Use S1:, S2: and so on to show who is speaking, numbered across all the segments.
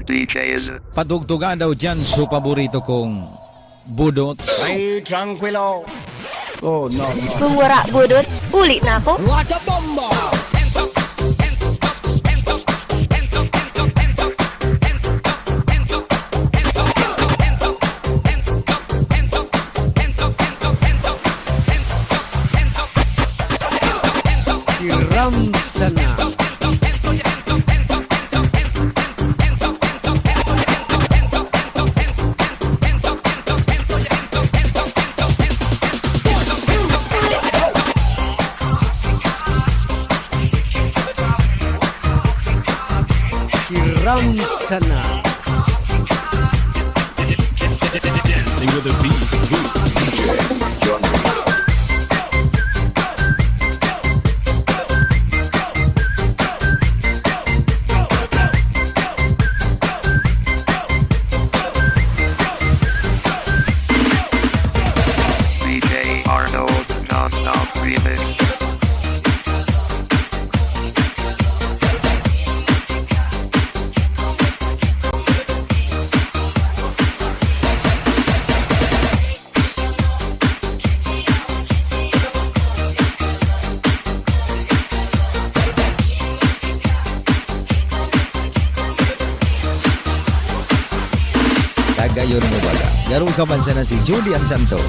S1: DJs.
S2: Padugtugan daw dyan sa paborito kong budot.
S3: Ay, tranquilo. Oh, no, no.
S4: Kung wala budot, ulit na ako.
S3: What a bomba!
S5: Hiram sana. Hiram sana.
S1: Dancing with the beat. DJ Arnold non-stop remix.
S2: Tagayon mo baga. Garong kabansa na si Julian Santos.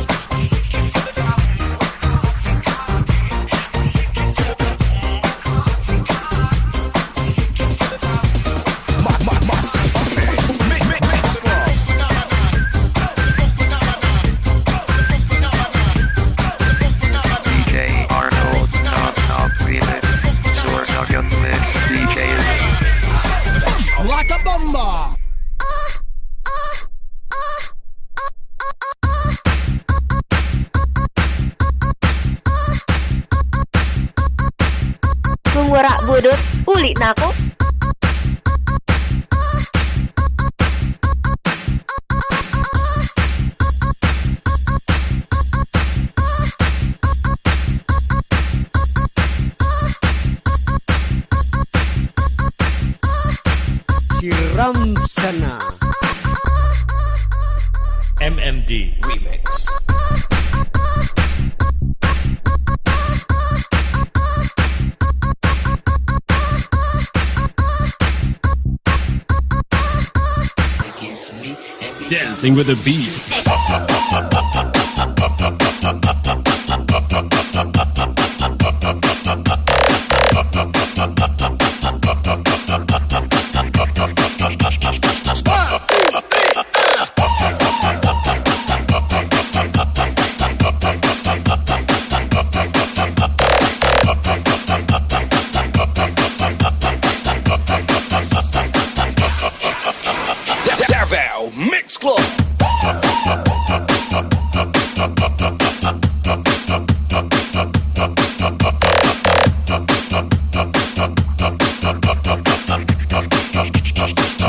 S1: DJ Arnold non-stop remix. Source of your mix. DJs.
S3: What a bomba!
S4: Kung wala budot, ulit na ako.
S5: Hiram sana.
S1: MMD remix. Dancing with the beat. Davao Mix Club.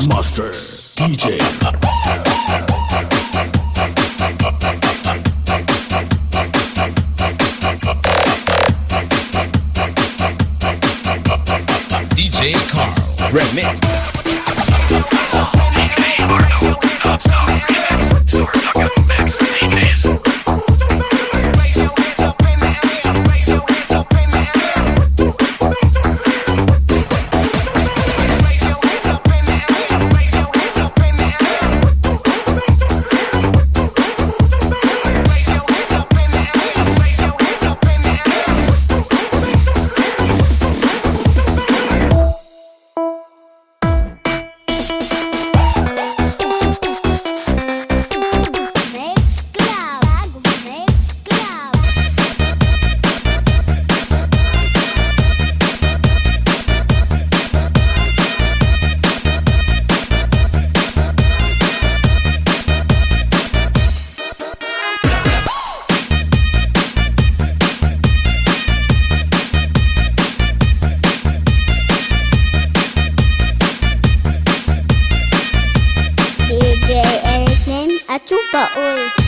S1: Master DJ. DJ Carl Remix. DJ Arnold non-stop remix. Source of your mix. DJs.
S4: DJ Eric Nen at Chupa Ul.